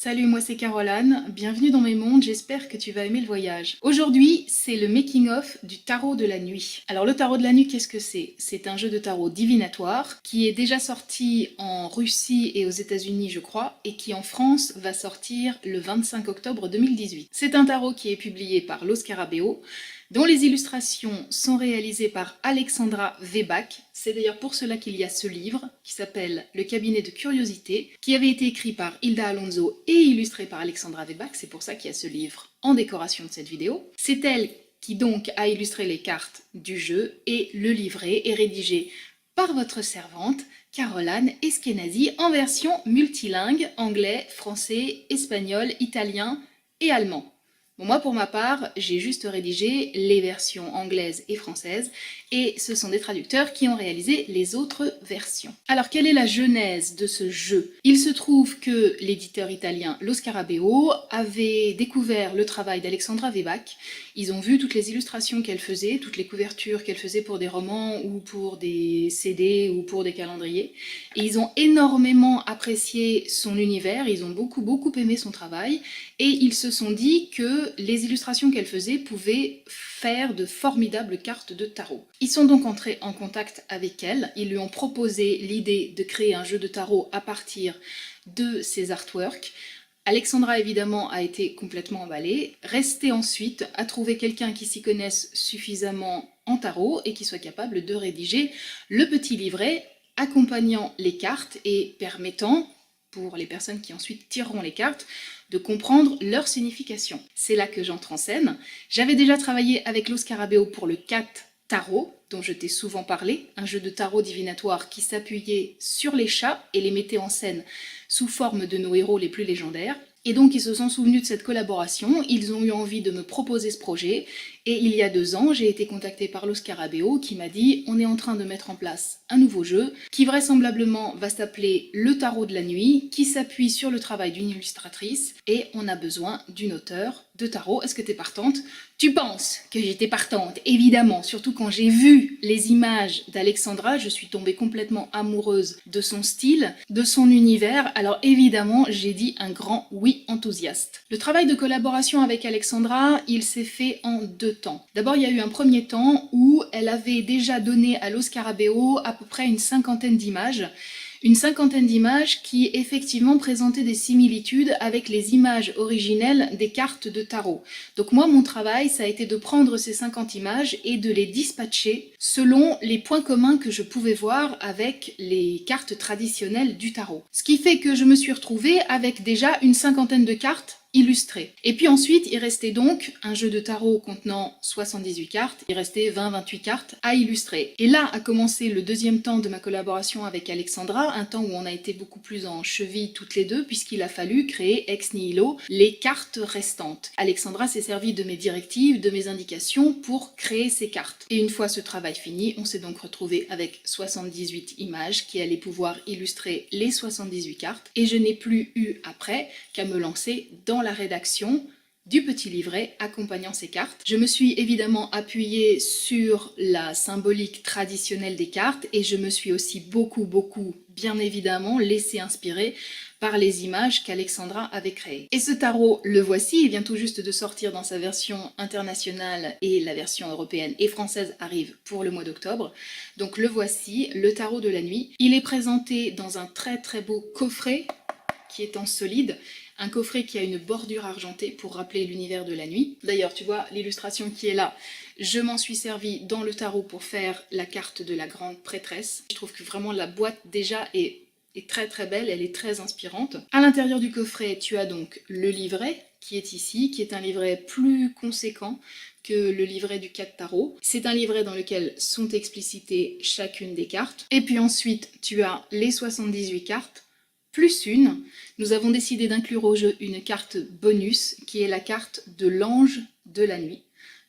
Salut, moi c'est Caroline, bienvenue dans mes mondes, j'espère que tu vas aimer le voyage. Aujourd'hui, c'est le making-of du tarot de la nuit. Alors le tarot de la nuit, qu'est-ce que c'est? C'est un jeu de tarot divinatoire qui est déjà sorti en Russie et aux États-Unis, je crois, et qui en France va sortir le 25 octobre 2018. C'est un tarot qui est publié par Los Scarabeo, dont les illustrations sont réalisées par Alexandra Weback. C'est d'ailleurs pour cela qu'il y a ce livre, qui s'appelle Le cabinet de curiosité, qui avait été écrit par Hilda Alonso et illustré par Alexandra Weback. C'est pour ça qu'il y a ce livre en décoration de cette vidéo. C'est elle qui donc a illustré les cartes du jeu, et le livret est rédigé par votre servante, Caroline Eskenazi, en version multilingue, anglais, français, espagnol, italien et allemand. Bon, moi, pour ma part, j'ai juste rédigé les versions anglaises et françaises, et ce sont des traducteurs qui ont réalisé les autres versions. Alors, quelle est la genèse de ce jeu? Il se trouve que l'éditeur italien Lo Scarabeo avait découvert le travail d'Alexandra Weback. Ils ont vu toutes les illustrations qu'elle faisait, toutes les couvertures qu'elle faisait pour des romans ou pour des CD ou pour des calendriers, et ils ont énormément apprécié son univers, ils ont beaucoup aimé son travail, et ils se sont dit que les illustrations qu'elle faisait pouvaient faire de formidables cartes de tarot. Ils sont donc entrés en contact avec elle, ils lui ont proposé l'idée de créer un jeu de tarot à partir de ses artworks. Alexandra, évidemment, a été complètement emballée, restait ensuite à trouver quelqu'un qui s'y connaisse suffisamment en tarot et qui soit capable de rédiger le petit livret accompagnant les cartes et permettant, pour les personnes qui ensuite tireront les cartes, de comprendre leur signification. C'est là que j'entre en scène. J'avais déjà travaillé avec Lo Scarabeo pour le 4 tarot, dont je t'ai souvent parlé, un jeu de tarot divinatoire qui s'appuyait sur les chats et les mettait en scène sous forme de nos héros les plus légendaires. Et donc ils se sont souvenus de cette collaboration, ils ont eu envie de me proposer ce projet, et il y a 2 ans, j'ai été contactée par Lo Scarabeo qui m'a dit « On est en train de mettre en place un nouveau jeu qui vraisemblablement va s'appeler Le Tarot de la Nuit, qui s'appuie sur le travail d'une illustratrice, et on a besoin d'une auteure de tarot. Est-ce que t'es partante ?» Tu penses que j'étais partante, évidemment, surtout quand j'ai vu les images d'Alexandra, je suis tombée complètement amoureuse de son style, de son univers, alors évidemment j'ai dit un grand oui enthousiaste. Le travail de collaboration avec Alexandra, il s'est fait en 2 temps. D'abord, il y a eu un premier temps où elle avait déjà donné à Lo Scarabeo à peu près une 50aine d'images. Une 50aine d'images qui effectivement présentaient des similitudes avec les images originelles des cartes de tarot. Donc moi, mon travail, ça a été de prendre ces 50 images et de les dispatcher selon les points communs que je pouvais voir avec les cartes traditionnelles du tarot. Ce qui fait que je me suis retrouvée avec déjà une 50aine de cartes illustrées. Et puis ensuite, il restait donc un jeu de tarot contenant 78 cartes, il restait 20-28 cartes à illustrer. Et là a commencé le 2e temps de ma collaboration avec Alexandra, un temps où on a été beaucoup plus en cheville toutes les deux, puisqu'il a fallu créer ex nihilo les cartes restantes. Alexandra s'est servie de mes directives, de mes indications pour créer ces cartes. Et une fois ce travail fini, on s'est donc retrouvé avec 78 images qui allaient pouvoir illustrer les 78 cartes, et je n'ai plus eu après qu'à me lancer dans la rédaction du petit livret accompagnant ces cartes. Je me suis évidemment appuyée sur la symbolique traditionnelle des cartes, et je me suis aussi beaucoup, bien évidemment, laissé inspirer par les images qu'Alexandra avait créées. Et ce tarot, le voici, il vient tout juste de sortir dans sa version internationale, et la version européenne et française arrive pour le mois d'octobre. Donc le voici, le tarot de la nuit. Il est présenté dans un très beau coffret qui est en solide, un coffret qui a une bordure argentée pour rappeler l'univers de la nuit. D'ailleurs, tu vois l'illustration qui est là, je m'en suis servie dans le tarot pour faire la carte de la grande prêtresse. Je trouve que vraiment la boîte déjà est très belle, elle est très inspirante. À l'intérieur du coffret, tu as donc le livret qui est ici, qui est un livret plus conséquent que le livret du 4 tarot. C'est un livret dans lequel sont explicitées chacune des cartes. Et puis ensuite, tu as les 78 cartes, plus une. Nous avons décidé d'inclure au jeu une carte bonus, qui est la carte de l'ange de la nuit,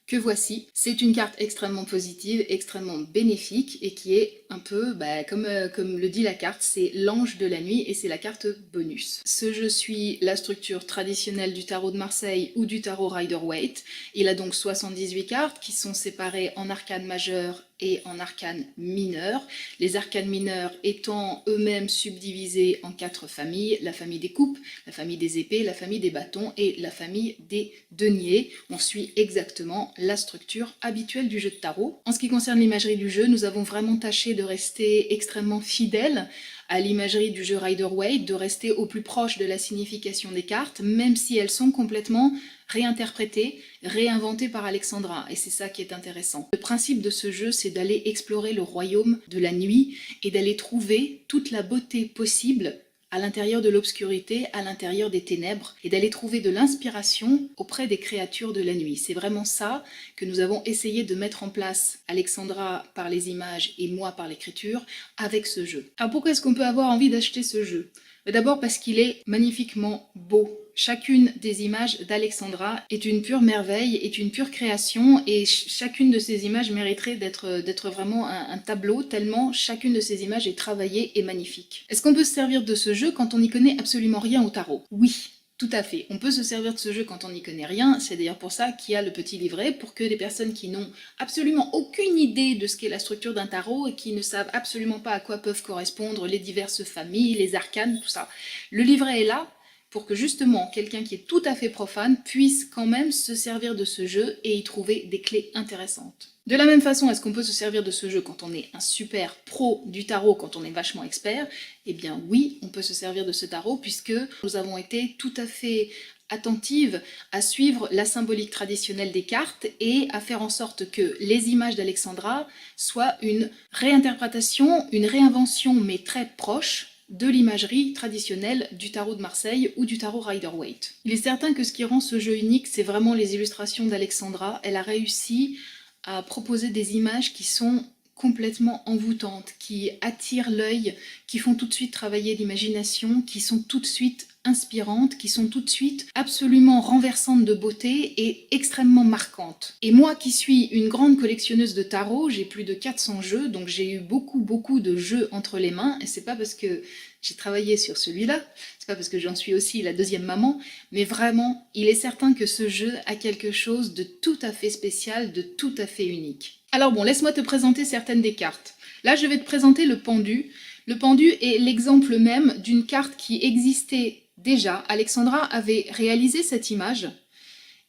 que voici. C'est une carte extrêmement positive, extrêmement bénéfique, et qui est un peu, comme le dit la carte, c'est l'ange de la nuit, et c'est la carte bonus. Ce jeu suit la structure traditionnelle du tarot de Marseille ou du tarot Rider-Waite. Il a donc 78 cartes qui sont séparées en arcanes majeures et en arcanes mineurs. Les arcanes mineurs étant eux-mêmes subdivisés en 4 familles, la famille des coupes, la famille des épées, la famille des bâtons et la famille des deniers. On suit exactement la structure habituelle du jeu de tarot. En ce qui concerne l'imagerie du jeu, nous avons vraiment tâché de rester extrêmement fidèles à l'imagerie du jeu Rider-Waite, de rester au plus proche de la signification des cartes, même si elles sont complètement réinterprétées, réinventées par Alexandra, et c'est ça qui est intéressant. Le principe de ce jeu, c'est d'aller explorer le royaume de la nuit et d'aller trouver toute la beauté possible à l'intérieur de l'obscurité, à l'intérieur des ténèbres, et d'aller trouver de l'inspiration auprès des créatures de la nuit. C'est vraiment ça que nous avons essayé de mettre en place, Alexandra par les images et moi par l'écriture, avec ce jeu. Alors pourquoi est-ce qu'on peut avoir envie d'acheter ce jeu? D'abord parce qu'il est magnifiquement beau. Chacune des images d'Alexandra est une pure merveille, est une pure création, et chacune de ces images mériterait d'être vraiment un tableau, tellement chacune de ces images est travaillée et magnifique. Est-ce qu'on peut se servir de ce jeu quand on n'y connaît absolument rien au tarot? Oui. Tout à fait, on peut se servir de ce jeu quand on n'y connaît rien, c'est d'ailleurs pour ça qu'il y a le petit livret, pour que les personnes qui n'ont absolument aucune idée de ce qu'est la structure d'un tarot et qui ne savent absolument pas à quoi peuvent correspondre les diverses familles, les arcanes, tout ça. Le livret est là pour que justement quelqu'un qui est tout à fait profane puisse quand même se servir de ce jeu et y trouver des clés intéressantes. De la même façon, est-ce qu'on peut se servir de ce jeu quand on est un super pro du tarot, quand on est vachement expert? Eh bien oui, on peut se servir de ce tarot puisque nous avons été tout à fait attentives à suivre la symbolique traditionnelle des cartes et à faire en sorte que les images d'Alexandra soient une réinterprétation, une réinvention mais très proche de l'imagerie traditionnelle du tarot de Marseille ou du tarot Rider-Waite. Il est certain que ce qui rend ce jeu unique, c'est vraiment les illustrations d'Alexandra. Elle a réussi à proposer des images qui sont complètement envoûtantes, qui attirent l'œil, qui font tout de suite travailler l'imagination, qui sont tout de suite inspirantes, qui sont tout de suite absolument renversantes de beauté et extrêmement marquantes. Et moi qui suis une grande collectionneuse de tarot, j'ai plus de 400 jeux, donc j'ai eu beaucoup de jeux entre les mains, et c'est pas parce que j'ai travaillé sur celui-là, c'est pas parce que j'en suis aussi la deuxième maman, mais vraiment, il est certain que ce jeu a quelque chose de tout à fait spécial, de tout à fait unique. Alors bon, laisse-moi te présenter certaines des cartes. Là, je vais te présenter le pendu. Le pendu est l'exemple même d'une carte qui existait déjà. Alexandra avait réalisé cette image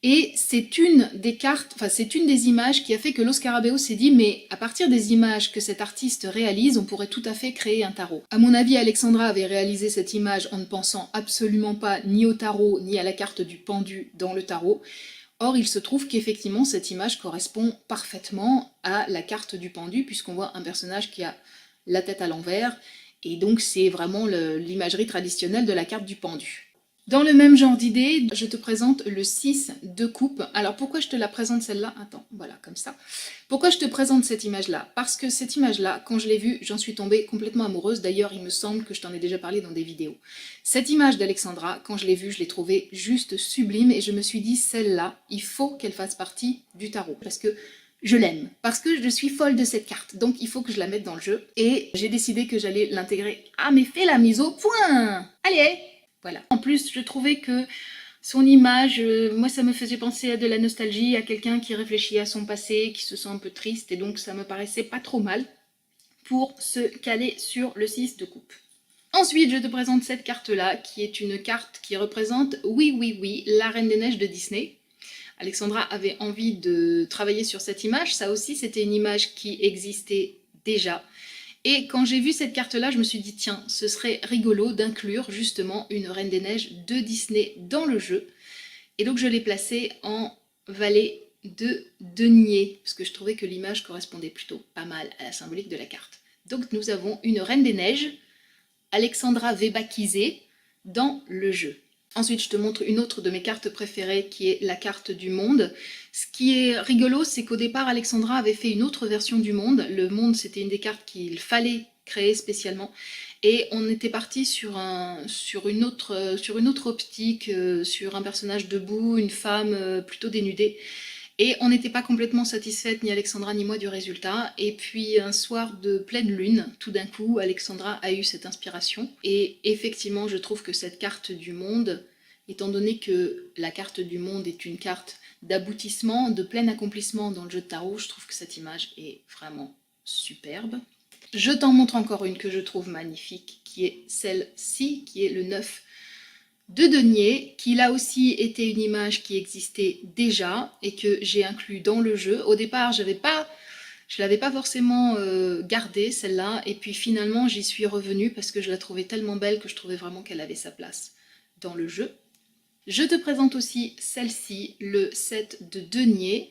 et c'est une des cartes, enfin c'est une des images qui a fait que Lo Scarabeo s'est dit mais à partir des images que cet artiste réalise, on pourrait tout à fait créer un tarot. À mon avis, Alexandra avait réalisé cette image en ne pensant absolument pas ni au tarot ni à la carte du pendu dans le tarot. Or, il se trouve qu'effectivement, cette image correspond parfaitement à la carte du pendu, puisqu'on voit un personnage qui a la tête à l'envers, et donc c'est vraiment l'imagerie traditionnelle de la carte du pendu. Dans le même genre d'idée, je te présente le 6 de coupe. Alors pourquoi je te la présente celle-là? Attends, voilà, comme ça. Pourquoi je te présente cette image-là? Parce que cette image-là, quand je l'ai vue, j'en suis tombée complètement amoureuse. D'ailleurs, il me semble que je t'en ai déjà parlé dans des vidéos. Cette image d'Alexandra, quand je l'ai vue, je l'ai trouvée juste sublime et je me suis dit, celle-là, il faut qu'elle fasse partie du tarot. Parce que je l'aime, parce que je suis folle de cette carte, donc il faut que je la mette dans le jeu. Et j'ai décidé que j'allais l'intégrer. Ah mais fais la mise au point! Allez! Voilà. En plus, je trouvais que son image, moi ça me faisait penser à de la nostalgie, à quelqu'un qui réfléchit à son passé, qui se sent un peu triste, et donc ça me paraissait pas trop mal pour se caler sur le 6 de coupe. Ensuite, je te présente cette carte-là, qui est une carte qui représente, oui, la Reine des Neiges de Disney. Alexandra avait envie de travailler sur cette image, ça aussi c'était une image qui existait déjà. Et quand j'ai vu cette carte-là, je me suis dit, tiens, ce serait rigolo d'inclure justement une Reine des Neiges de Disney dans le jeu. Et donc je l'ai placée en valet de denier, parce que je trouvais que l'image correspondait plutôt pas mal à la symbolique de la carte. Donc nous avons une Reine des Neiges, Alexandra Webakizé, dans le jeu. Ensuite, je te montre une autre de mes cartes préférées qui est la carte du monde. Ce qui est rigolo, c'est qu'au départ, Alexandra avait fait une autre version du monde. Le monde, c'était une des cartes qu'il fallait créer spécialement. Et on était parti sur une autre optique, sur un personnage debout, une femme plutôt dénudée. Et on n'était pas complètement satisfaite, ni Alexandra ni moi, du résultat. Et puis un soir de pleine lune, tout d'un coup, Alexandra a eu cette inspiration. Et effectivement, je trouve que cette carte du monde étant donné que la carte du monde est une carte d'aboutissement, de plein accomplissement dans le jeu de tarot, je trouve que cette image est vraiment superbe. Je t'en montre encore une que je trouve magnifique, qui est celle-ci, qui est le 9 de denier, qui là aussi était une image qui existait déjà et que j'ai inclus dans le jeu. Au départ, je l'avais pas forcément gardée celle-là, et puis finalement j'y suis revenue parce que je la trouvais tellement belle que je trouvais vraiment qu'elle avait sa place dans le jeu. Je te présente aussi celle-ci, le 7 de denier.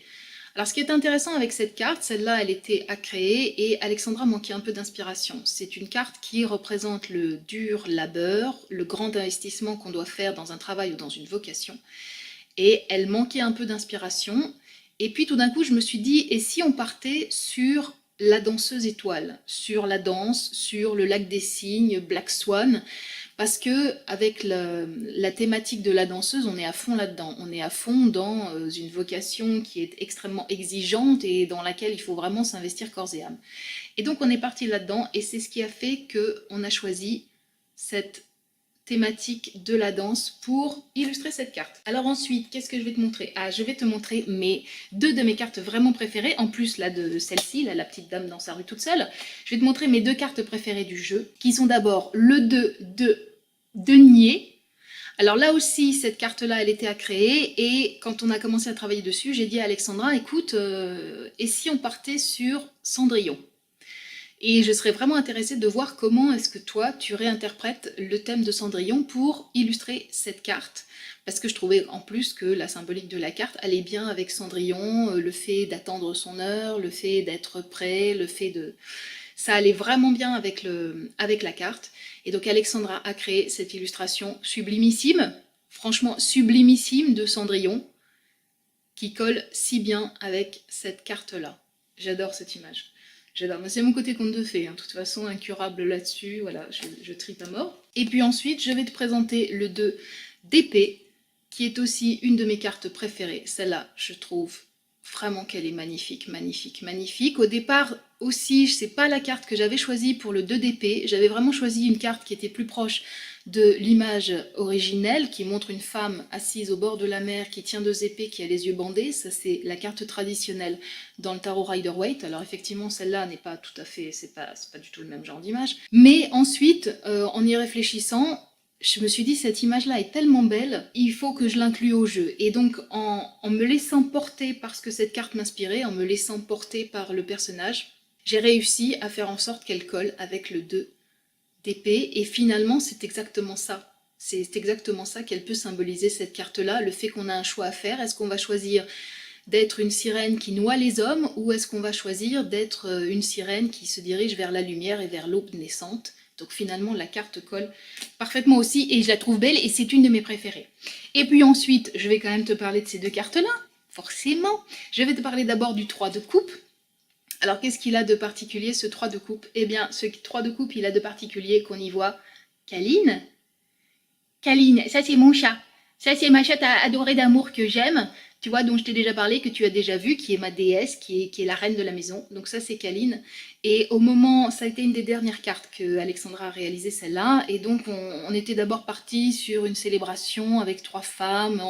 Alors ce qui est intéressant avec cette carte, celle-là elle était à créer et Alexandra manquait un peu d'inspiration. C'est une carte qui représente le dur labeur, le grand investissement qu'on doit faire dans un travail ou dans une vocation. Et elle manquait un peu d'inspiration. Et puis tout d'un coup je me suis dit, et si on partait sur la danseuse étoile, sur la danse, sur le lac des cygnes, Black Swan, parce que avec la thématique de la danseuse, on est à fond là-dedans. On est à fond dans une vocation qui est extrêmement exigeante et dans laquelle il faut vraiment s'investir corps et âme. Et donc on est parti là-dedans et c'est ce qui a fait qu'on a choisi cette thématique de la danse pour illustrer cette carte. Alors ensuite, qu'est-ce que je vais te montrer? Ah, je vais te montrer deux de mes cartes vraiment préférées, en plus là de celle-ci, là, la petite dame dans sa rue toute seule. Je vais te montrer mes deux cartes préférées du jeu, qui sont d'abord le 2 de denier. Alors là aussi, cette carte-là, elle était à créer, et quand on a commencé à travailler dessus, j'ai dit à Alexandra, écoute, et si on partait sur Cendrillon? Et je serais vraiment intéressée de voir comment est-ce que toi, tu réinterprètes le thème de Cendrillon pour illustrer cette carte. Parce que je trouvais en plus que la symbolique de la carte allait bien avec Cendrillon, le fait d'attendre son heure, le fait d'être prêt, le fait de... Ça allait vraiment bien avec la carte. Et donc Alexandra a créé cette illustration sublimissime, franchement sublimissime de Cendrillon, qui colle si bien avec cette carte-là. J'adore cette image. J'adore, c'est mon côté conte de fées, hein. De toute façon, incurable là-dessus, voilà, je tripe à mort. Et puis ensuite, je vais te présenter le 2 d'épée, qui est aussi une de mes cartes préférées. Celle-là, je trouve vraiment qu'elle est magnifique, magnifique, magnifique. Au départ aussi, c'est pas la carte que j'avais choisie pour le 2 d'épée, j'avais vraiment choisi une carte qui était plus proche de l'image originelle, qui montre une femme assise au bord de la mer, qui tient deux épées, qui a les yeux bandés. Ça, c'est la carte traditionnelle dans le tarot Rider-Waite. Alors effectivement, celle-là n'est pas tout à fait, c'est pas du tout le même genre d'image. Mais ensuite, en y réfléchissant, je me suis dit, cette image-là est tellement belle, il faut que je l'inclue au jeu. Et donc, en me laissant porter par ce que cette carte m'inspirait, en me laissant porter par le personnage, j'ai réussi à faire en sorte qu'elle colle avec le 2 d'épée, et finalement c'est exactement ça. C'est exactement ça qu'elle peut symboliser, cette carte-là, le fait qu'on a un choix à faire. Est-ce qu'on va choisir d'être une sirène qui noie les hommes, ou est-ce qu'on va choisir d'être une sirène qui se dirige vers la lumière et vers l'aube naissante? Donc finalement la carte colle parfaitement aussi, et je la trouve belle, et c'est une de mes préférées. Et puis ensuite, je vais quand même te parler de ces deux cartes-là, forcément. Je vais te parler d'abord du 3 de coupe. Alors, qu'est-ce qu'il a de particulier, ce 3 de coupe? Eh bien, ce 3 de coupe, il a de particulier qu'on y voit Caline. Caline, ça c'est mon chat. Ça c'est ma chatte adorée d'amour que j'aime, tu vois, dont je t'ai déjà parlé, que tu as déjà vu, qui est ma déesse, qui est la reine de la maison. Donc ça c'est Caline. Et au moment, ça a été une des dernières cartes que Alexandra a réalisé, celle-là. Et donc on était d'abord parti sur une célébration avec 3 femmes.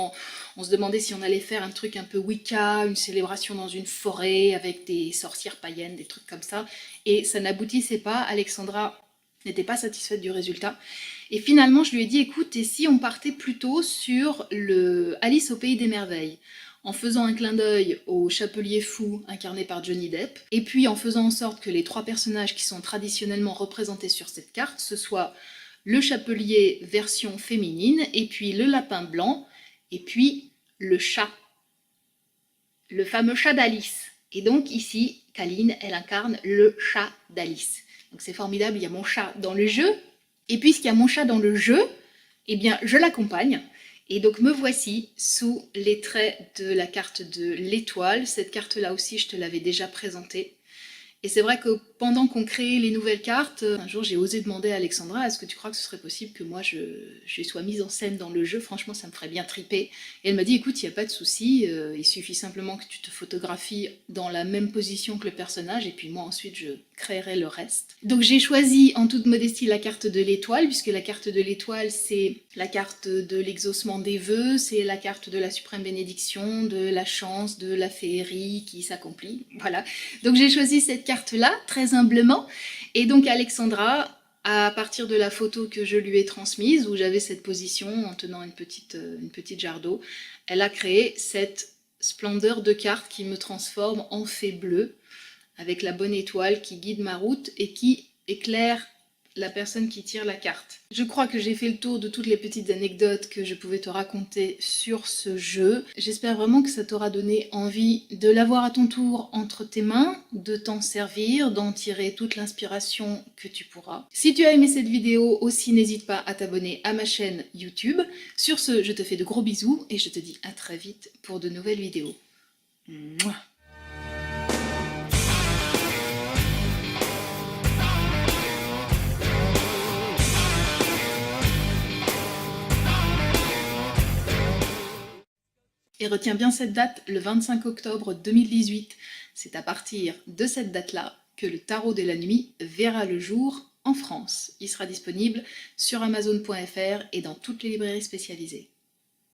On se demandait si on allait faire un truc un peu Wicca, une célébration dans une forêt avec des sorcières païennes, des trucs comme ça. Et ça n'aboutissait pas. Alexandra n'était pas satisfaite du résultat. Et finalement, je lui ai dit, écoute, et si on partait plutôt sur le Alice au pays des merveilles, en faisant un clin d'œil au chapelier fou incarné par Johnny Depp, et puis en faisant en sorte que les 3 personnages qui sont traditionnellement représentés sur cette carte, ce soit le chapelier version féminine, et puis le lapin blanc, et puis le chat, le fameux chat d'Alice. Et donc ici, Caline, elle incarne le chat d'Alice. Donc c'est formidable, il y a mon chat dans le jeu, et puisqu'il y a mon chat dans le jeu, eh bien je l'accompagne. Et donc me voici sous les traits de la carte de l'étoile. Cette carte-là aussi, je te l'avais déjà présentée. Et c'est vrai que pendant qu'on créait les nouvelles cartes, un jour j'ai osé demander à Alexandra, est-ce que tu crois que ce serait possible que moi je sois mise en scène dans le jeu? Franchement, ça me ferait bien triper. Et elle m'a dit, écoute, il n'y a pas de souci, il suffit simplement que tu te photographies dans la même position que le personnage, et puis moi ensuite créerai le reste. Donc j'ai choisi en toute modestie la carte de l'étoile, puisque la carte de l'étoile c'est la carte de l'exaucement des vœux, c'est la carte de la suprême bénédiction, de la chance, de la féerie qui s'accomplit. Voilà. Donc j'ai choisi cette carte-là, très humblement. Et donc Alexandra, à partir de la photo que je lui ai transmise, où j'avais cette position en tenant une petite jarre d'eau, elle a créé cette splendeur de carte qui me transforme en fée bleue, avec la bonne étoile qui guide ma route et qui éclaire la personne qui tire la carte. Je crois que j'ai fait le tour de toutes les petites anecdotes que je pouvais te raconter sur ce jeu. J'espère vraiment que ça t'aura donné envie de l'avoir à ton tour entre tes mains, de t'en servir, d'en tirer toute l'inspiration que tu pourras. Si tu as aimé cette vidéo aussi, n'hésite pas à t'abonner à ma chaîne YouTube. Sur ce, je te fais de gros bisous et je te dis à très vite pour de nouvelles vidéos. Mouah. Et retiens bien cette date, le 25 octobre 2018. C'est à partir de cette date-là que le tarot de la nuit verra le jour en France. Il sera disponible sur Amazon.fr et dans toutes les librairies spécialisées.